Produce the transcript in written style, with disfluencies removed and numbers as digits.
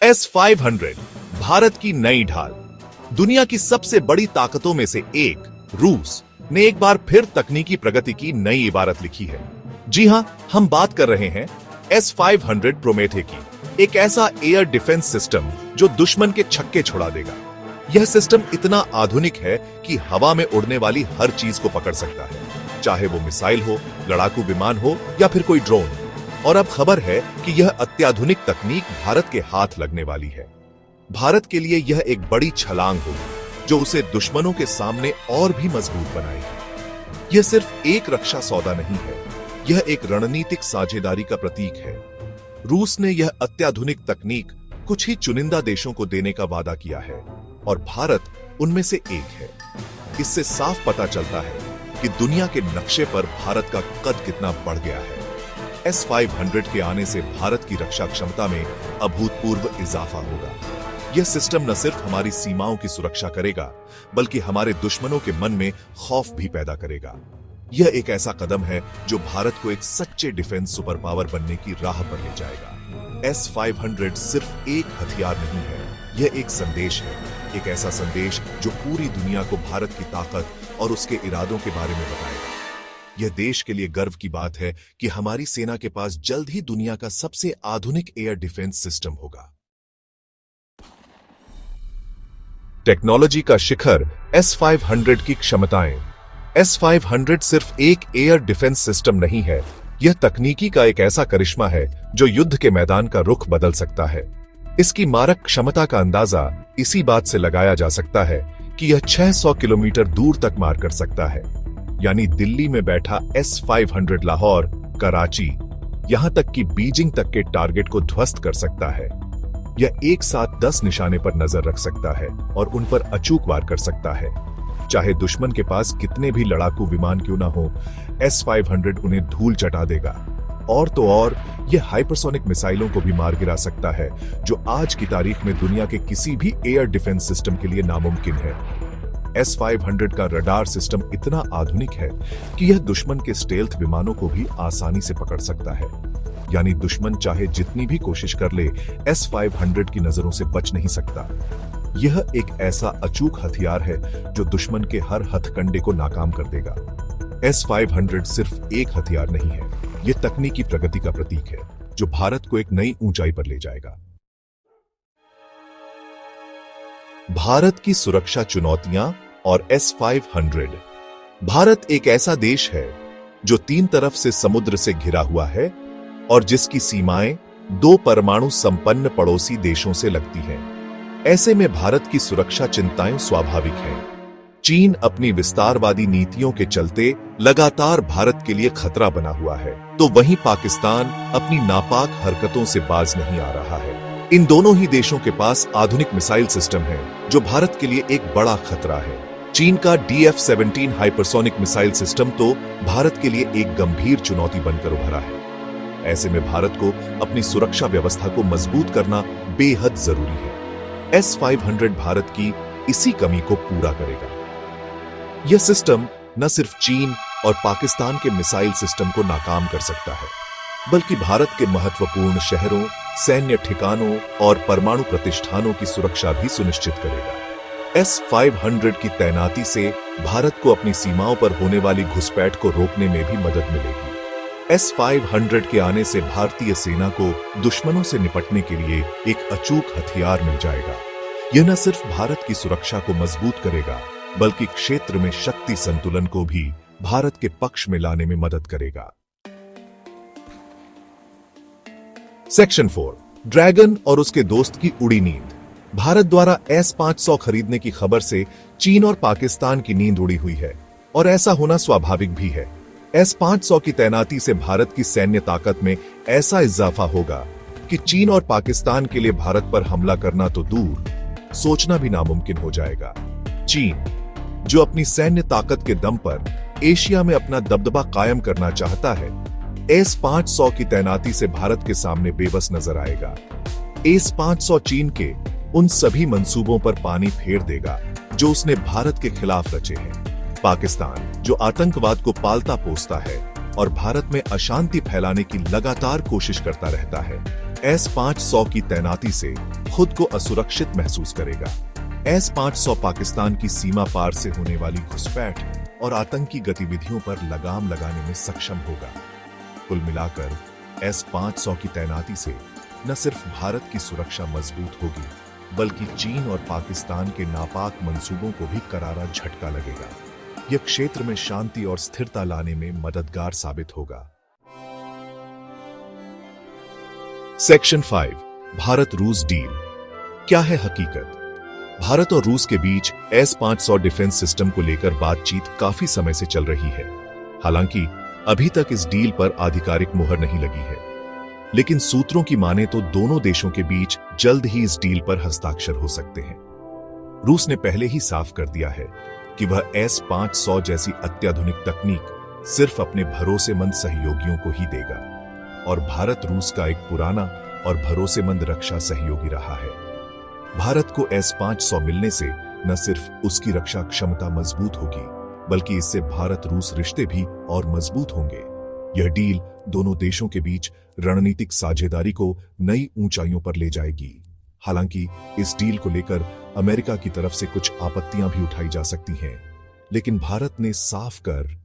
S-500 Bharat की नई ढाल। दुनिया की सबसे बड़ी ताकतों में से एक रूस ने एक बार फिर तकनीकी प्रगति की नई इबारत लिखी है। जी हां, हम बात कर रहे हैं S-500 प्रोमेथे की, एक ऐसा एयर डिफेंस सिस्टम जो दुश्मन के छक्के छुड़ा देगा। यह सिस्टम इतना आधुनिक है कि हवा में उड़ने वाली हर चीज को पकड़ सकता है, चाहे वो मिसाइल हो, लड़ाकू विमान हो या फिर कोई ड्रोन। और अब खबर है कि यह अत्याधुनिक तकनीक भारत के हाथ लगने वाली है। भारत के लिए यह एक बड़ी छलांग होगी जो उसे दुश्मनों के सामने और भी मजबूत बनाएगी। यह सिर्फ एक रक्षा सौदा नहीं है, यह एक रणनीतिक साझेदारी का प्रतीक है। रूस ने यह अत्याधुनिक तकनीक कुछ ही चुनिंदा देशों को देने का वादा किया है और भारत उनमें से एक है। इससे साफ पता चलता है कि दुनिया के नक्शे पर भारत का कद कितना बढ़ गया है। S-500 के आने से भारत की रक्षा क्षमता में अभूतपूर्व इजाफा होगा। यह सिस्टम न सिर्फ हमारी सीमाओं की सुरक्षा करेगा, बल्कि हमारे दुश्मनों के मन में खौफ भी पैदा करेगा। यह एक ऐसा कदम है जो भारत को एक सच्चे डिफेंस सुपर पावर बनने की राह पर ले जाएगा। S-500 सिर्फ एक हथियार नहीं है, यह एक संदेश है, एक ऐसा संदेश जो पूरी दुनिया को भारत की ताकत और उसके इरादों के बारे में बताएगा। यह देश के लिए गर्व की बात है कि हमारी सेना के पास जल्द ही दुनिया का सबसे आधुनिक एयर डिफेंस सिस्टम होगा। टेक्नोलॉजी का शिखर S-500 की क्षमताएं। S-500 सिर्फ एक एयर डिफेंस सिस्टम नहीं है, यह तकनीकी का एक ऐसा करिश्मा है जो युद्ध के मैदान का रुख बदल सकता है। इसकी मारक क्षमता का अंदाजा इसी बात से लगाया जा सकता है कि यह 600 किलोमीटर दूर तक मार कर सकता है। यानी दिल्ली में बैठा S-500 लाहौर, कराची, यहां तक कि बीजिंग तक के टारगेट को ध्वस्त कर सकता है। यह एक साथ 10 निशाने पर नजर रख सकता है और उन पर अचूक वार कर सकता है। चाहे दुश्मन के पास कितने भी लड़ाकू विमान क्यों ना हो, S-500 उन्हें धूल चटा देगा। और तो और यह हाइपरसोनिक मिसाइलों को भी मार गिरा सकता है, जो आज की तारीख में दुनिया के किसी भी एयर डिफेंस सिस्टम के लिए नामुमकिन है। S-500 का रडार सिस्टम इतना आधुनिक है कि यह दुश्मन के स्टेल्थ विमानों को भी आसानी से पकड़ सकता है। यानी दुश्मन चाहे जितनी भी कोशिश कर ले, S-500 की नजरों से बच नहीं सकता। यह एक ऐसा अचूक हथियार है जो दुश्मन के हर हथकंडे को नाकाम कर देगा। S-500 सिर्फ एक हथियार नहीं है, यह तकनीकी प्रगति का प्रतीक है जो भारत को एक नई ऊंचाई पर ले जाएगा। भारत की सुरक्षा चुनौतियां और S-500। भारत एक ऐसा देश है जो 3 तरफ से समुद्र से घिरा हुआ है और जिसकी सीमाएं 2 परमाणु संपन्न पड़ोसी देशों से लगती हैं। ऐसे में भारत की सुरक्षा चिंताएं स्वाभाविक हैं। चीन अपनी विस्तारवादी नीतियों के चलते लगातार भारत के लिए खतरा बना हुआ है, तो वहीं पाकिस्तान अपनी नापाक हरकतों से बाज नहीं आ रहा है। इन दोनों ही देशों के पास आधुनिक मिसाइल सिस्टम है जो भारत के लिए एक बड़ा खतरा है। चीन का DF-17 हाइपरसोनिक मिसाइल सिस्टम तो भारत के लिए एक गंभीर चुनौती बनकर उभरा है। ऐसे में भारत को अपनी सुरक्षा व्यवस्था को मजबूत करना बेहद जरूरी है। S-500 भारत की इसी कमी को पूरा करेगा। यह सिस्टम न सिर्फ चीन और पाकिस्तान के मिसाइल सिस्टम को नाकाम कर सकता है, बल्कि भारत के महत्वपूर्ण शहरों, सैन्य ठिकानों और परमाणु प्रतिष्ठानों की सुरक्षा भी सुनिश्चित करेगा। S-500 की तैनाती से भारत को अपनी सीमाओं पर होने वाली घुसपैठ को रोकने में भी मदद मिलेगी। S-500 के आने से भारतीय सेना को दुश्मनों से निपटने के लिए एक अचूक हथियार मिल जाएगा। यह न सिर्फ भारत की सुरक्षा को मजबूत करेगा, बल्कि क्षेत्र में शक्ति संतुलन को भी भारत के पक्ष में लाने में मदद करेगा। सेक्शन 4, ड्रैगन और उसके दोस्त की उड़ी नींद। भारत द्वारा S-500 खरीदने की खबर से चीन और पाकिस्तान की नींद उड़ी हुई है और ऐसा होना स्वाभाविक भी है। S-500 की तैनाती से भारत की सैन्य ताकत में ऐसा इजाफा होगा कि चीन और पाकिस्तान के लिए भारत पर हमला करना तो दूर, सोचना भी नामुमकिन हो जाएगा। चीन, जो अपनी सैन्य ताकत के दम पर एशिया में अपना दबदबा कायम करना चाहता है, S-500 की तैनाती से भारत के सामने बेबस नजर आएगा। S-500 चीन के उन सभी मंसूबों पर पानी फेर देगा जो उसने भारत के खिलाफ रचे हैं। पाकिस्तान, जो आतंकवाद को पालता पोसता है और भारत में अशांति फैलाने की लगातार कोशिश करता रहता है, S-500 की तैनाती से खुद को असुरक्षित महसूस करेगा। S-500 पाकिस्तान की सीमा पार से होने वाली घुसपैठ और आतंकी गतिविधियों पर लगाम लगाने में सक्षम होगा। कुल मिलाकर S-500 की तैनाती से न सिर्फ भारत की सुरक्षा मजबूत होगी, बल्कि चीन और पाकिस्तान के नापाक मंसूबों को भी करारा झटका लगेगा। यह क्षेत्र में शांति और स्थिरता लाने में मददगार साबित होगा। सेक्शन 5 भारत रूस डील। क्या है हकीकत? भारत और रूस के बीच S-500 डिफेंस सिस्टम को लेकर बातचीत काफी समय से चल रही है। हालांकि अभी तक इस डील पर आधिकारिक मुहर नहीं लगी है, लेकिन सूत्रों की माने तो दोनों देशों के बीच जल्द ही इस डील पर हस्ताक्षर हो सकते हैं। रूस ने पहले ही साफ कर दिया है कि वह S-500 जैसी अत्याधुनिक तकनीक सिर्फ अपने भरोसेमंद सहयोगियों को ही देगा, और भारत रूस का एक पुराना और भरोसेमंद रक्षा सहयोगी रहा है। भारत को S-500 मिलने से न सिर्फ उसकी रक्षा क्षमता मजबूत होगी, बल्कि इससे भारत रूस रिश्ते भी और मजबूत होंगे। यह डील दोनों देशों के बीच रणनीतिक साझेदारी को नई ऊंचाइयों पर ले जाएगी। हालांकि इस डील को लेकर अमेरिका की तरफ से कुछ आपत्तियां भी उठाई जा सकती हैं, लेकिन भारत ने साफ कर